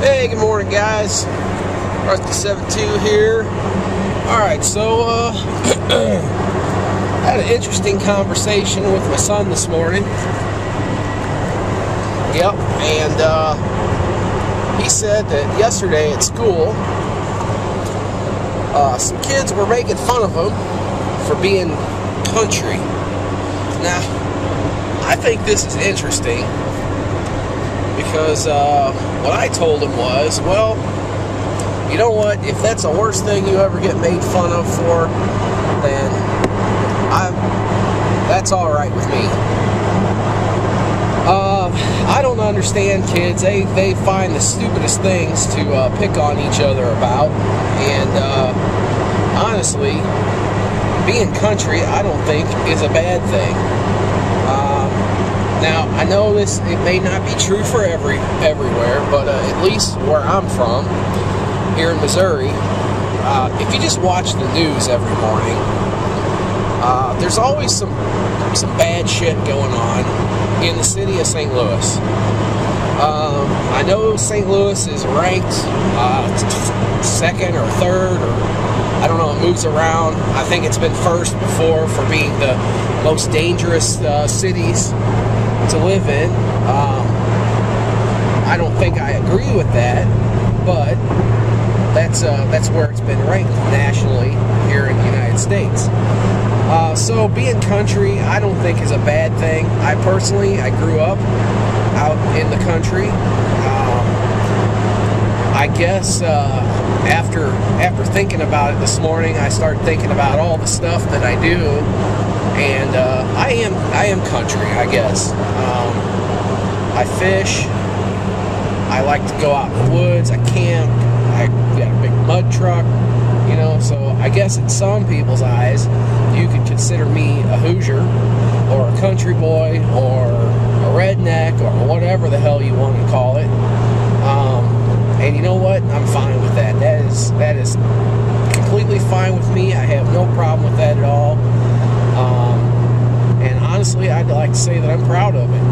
Hey, good morning, guys. Rusty72 here. Alright, so, had an interesting conversation with my son this morning. Yep, and, he said that yesterday at school, some kids were making fun of him for being country. Now, I think this is interesting because what I told him was, well, you know what, if that's the worst thing you ever get made fun of for, then that's alright with me. I don't understand kids. They find the stupidest things to pick on each other about, and honestly, being country I don't think is a bad thing. Now, I know it may not be true for everywhere, but at least where I'm from, here in Missouri, if you just watch the news every morning, there's always some bad shit going on in the city of St. Louis. I know St. Louis is ranked second or third, or I don't know, it moves around. I think it's been first before for being the most dangerous cities to live in. I don't think I agree with that, but that's where it's been ranked nationally here in the United States. So being country I don't think is a bad thing. I grew up out in the country. I guess after thinking about it this morning, I started thinking about all the stuff that I do, and I am country, I guess. I fish. I like to go out in the woods. I camp. I got a big mud truck, you know. So I guess in some people's eyes, you could consider me a Hoosier, or a country boy, or a redneck, or whatever the hell you want to call it. And you know what? I'm fine with that. That is completely fine with me. I have no problem with that at all. And honestly, I'd like to say that I'm proud of it.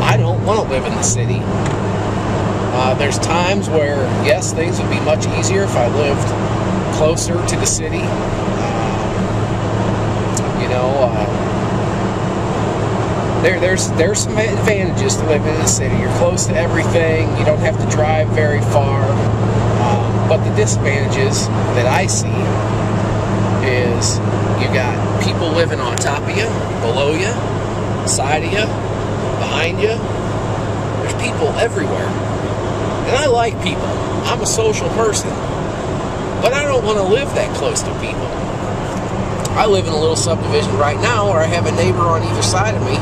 I don't want to live in the city. There's times where, yes, things would be much easier if I lived closer to the city. There's some advantages to living in the city. You're close to everything. You don't have to drive very far. But the disadvantages that I see is you got people living on top of you, below you, side of you, behind you. There's people everywhere. And I like people. I'm a social person. But I don't want to live that close to people. I live in a little subdivision right now where I have a neighbor on either side of me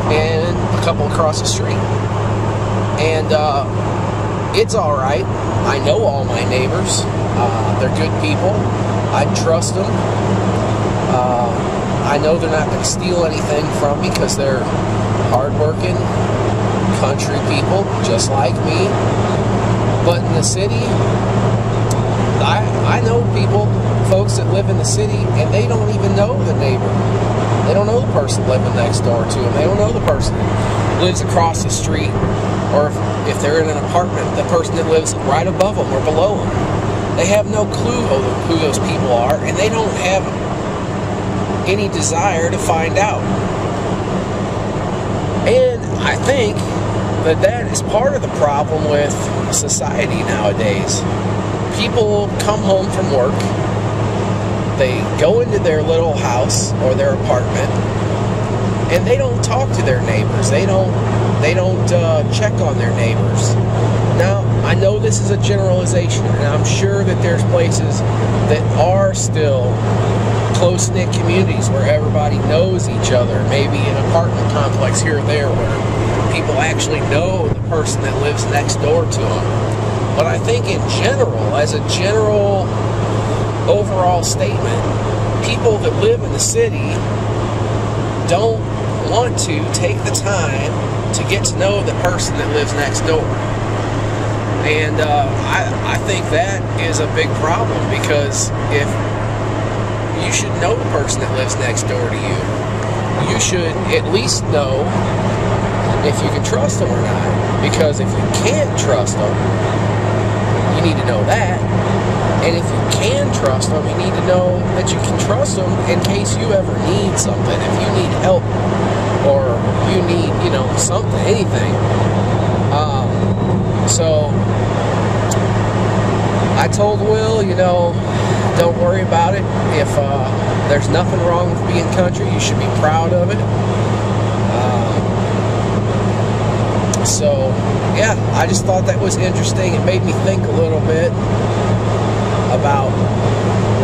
and a couple across the street. And it's alright. I know all my neighbors. They're good people. I trust them. I know they're not going to steal anything from me because they're hardworking country people just like me. But in the city, I know folks that live in the city, and they don't even know the neighbor. They don't know the person living next door to them. They don't know the person that lives across the street, or if they're in an apartment, the person that lives right above them or below them. They have no clue who those people are, and they don't have any desire to find out. And I think that is part of the problem with society nowadays. People come home from work, they go into their little house or their apartment, and they don't talk to their neighbors. They don't check on their neighbors. Now, I know this is a generalization, and I'm sure that there's places that are still close-knit communities where everybody knows each other, maybe an apartment complex here or there where people actually know the person that lives next door to them. But I think in general, as a general overall statement, people that live in the city don't want to take the time to get to know the person that lives next door. And I think that is a big problem, because if you should know the person that lives next door to you, you should at least know if you can trust them or not. Because if you can't trust them, you need to know that. And if you can trust them, you need to know that you can trust them in case you ever need something. If you need help or you need, something, anything. So I told Will, don't worry about it. If there's nothing wrong with being country, you should be proud of it. So, yeah, I just thought that was interesting. It made me think a little bit about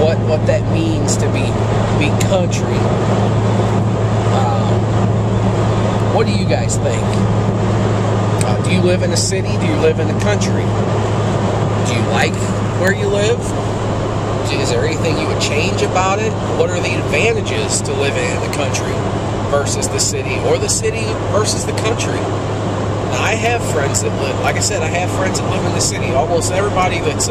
what that means to be country. What do you guys think? Do you live in a city? Do you live in the country? Do you like where you live? Is there anything you would change about it? What are the advantages to living in the country versus the city, or the city versus the country? Now, I have friends that live, like I said, I have friends that live in the city. Almost everybody that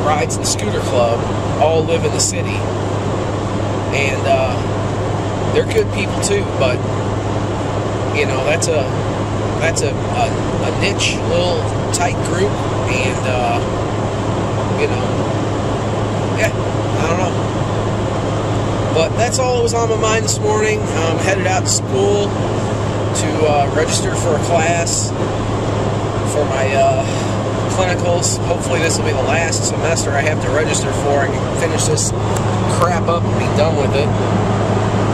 rides in the scooter club all live in the city. And they're good people too, but that's a niche little tight group, and yeah, I don't know. But that's all that was on my mind this morning. I'm headed out to school to register for a class for my clinicals. Hopefully this will be the last semester I have to register for. I can finish this crap up and be done with it.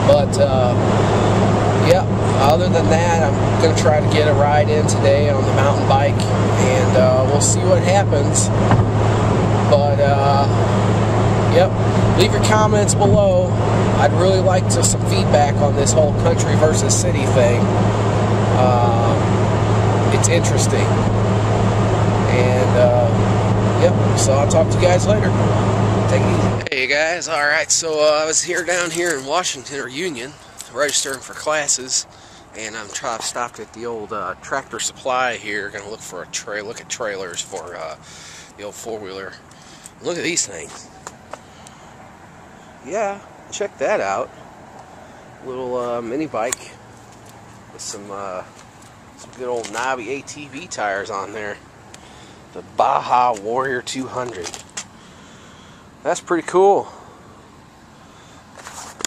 But yeah, other than that, I'm going to try to get a ride in today on the mountain bike, and we'll see what happens. But yep, leave your comments below. I'd really like some feedback on this whole country versus city thing. It's interesting. And yep, so I'll talk to you guys later. Take it easy. Hey guys, alright, so I was down here in Washington, or Union, registering for classes, and I'm stopped at the old Tractor Supply here. Gonna look for look at trailers for the old four-wheeler. Look at these things. Yeah, check that out. Little mini bike with some good old knobby ATV tires on there. The Baja Warrior 200. That's pretty cool.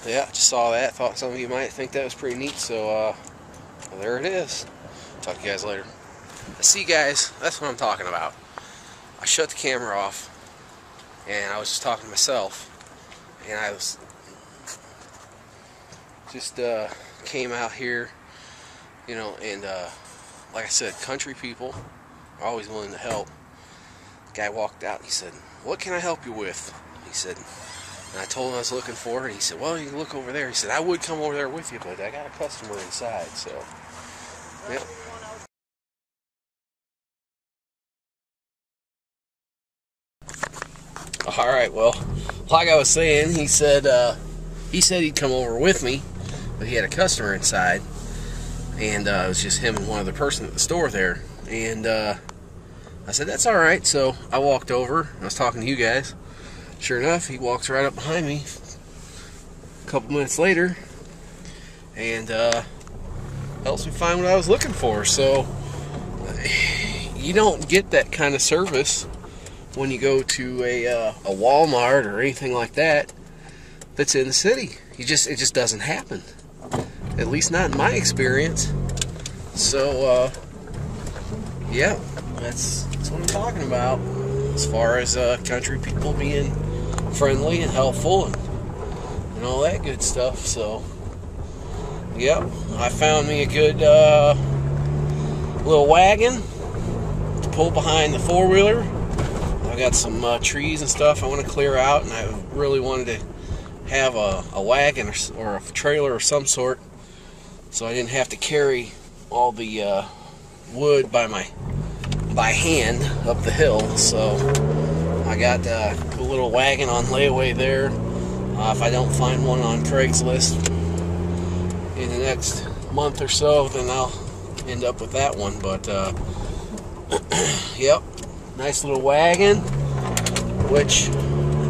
Yeah, just saw that. Thought some of you might think that was pretty neat. So well, there it is. Talk to you guys later. See, guys, that's what I'm talking about. I shut the camera off, and I was just talking to myself, and I was just came out here, and like I said, country people are always willing to help. The guy walked out and he said, "What can I help you with?" He said, and I told him I was looking for her, and he said, "Well, you can look over there." He said, "I would come over there with you, but I got a customer inside." So, yep. Alright, well, like I was saying, he said he'd come over with me, but he had a customer inside, and it was just him and one other person at the store there. And I said, that's alright. So I walked over, I was talking to you guys. Sure enough, he walks right up behind me a couple minutes later, and helps me find what I was looking for. So you don't get that kind of service when you go to a Walmart or anything like that that's in the city. It just doesn't happen. At least not in my experience. So yeah, that's what I'm talking about as far as country people being friendly and helpful and all that good stuff. So yep, I found me a good little wagon to pull behind the four-wheeler. I got some trees and stuff I want to clear out, and I really wanted to have a wagon or a trailer of some sort, so I didn't have to carry all the wood by hand up the hill. So I got a little wagon on layaway there. If I don't find one on Craigslist in the next month or so, then I'll end up with that one. But yep, nice little wagon. Which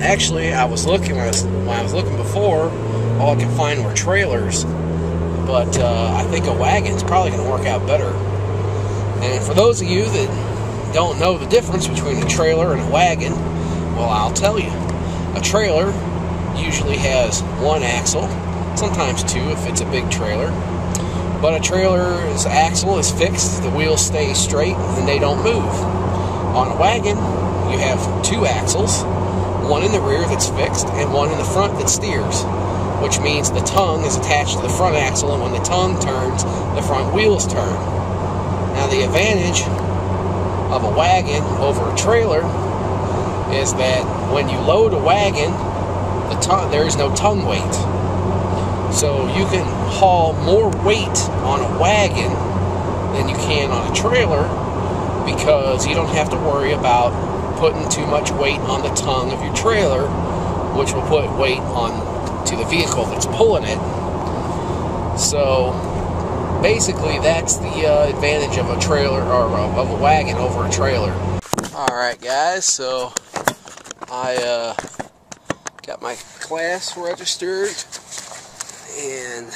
actually I was looking when I was looking before, all I could find were trailers. But I think a wagon's probably going to work out better. And for those of you that don't know the difference between a trailer and a wagon, well, I'll tell you. A trailer usually has one axle, sometimes two if it's a big trailer. But a trailer's axle is fixed, the wheels stay straight, and they don't move. On a wagon, you have two axles, one in the rear that's fixed, and one in the front that steers, which means the tongue is attached to the front axle, and when the tongue turns, the front wheels turn. Now, the advantage of a wagon over a trailer is that when you load a wagon, there is no tongue weight. So you can haul more weight on a wagon than you can on a trailer, because you don't have to worry about putting too much weight on the tongue of your trailer, which will put weight on to the vehicle that's pulling it. So basically that's the advantage of a trailer, or of a wagon over a trailer. Alright guys, so I got my class registered, and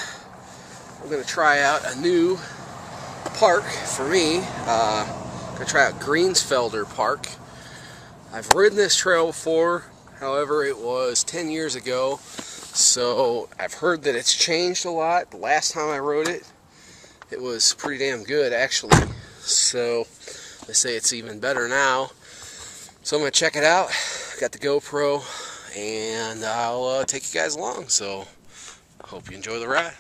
I'm going to try out a new park for me. I'm going to try out Greensfelder Park. I've ridden this trail before, however it was 10 years ago, so I've heard that it's changed a lot. The last time I rode it, it was pretty damn good actually, so they say it's even better now. So I'm going to check it out. Got the GoPro, and I'll take you guys along, so I hope you enjoy the ride.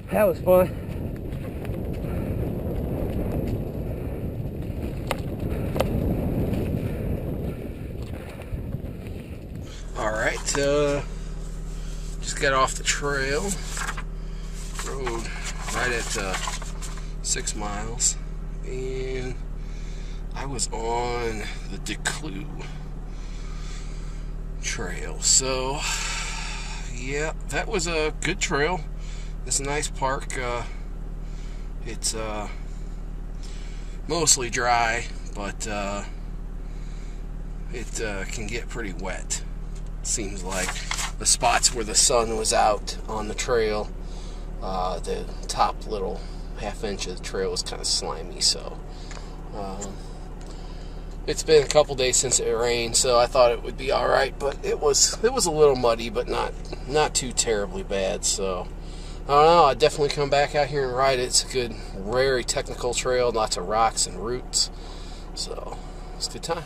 That was fun. Alright, just just got off the trail. Rode right at 6 miles, and I was on the Declue trail. So yeah, that was a good trail. It's a nice park. It's mostly dry, but it can get pretty wet. Seems like the spots where the sun was out on the trail, the top little half-inch of the trail was kind of slimy. So it's been a couple days since it rained, so I thought it would be all right. But it was a little muddy, but not too terribly bad. So I don't know. I'd definitely come back out here and ride it. It's a good, very technical trail, lots of rocks and roots. So it's a good time.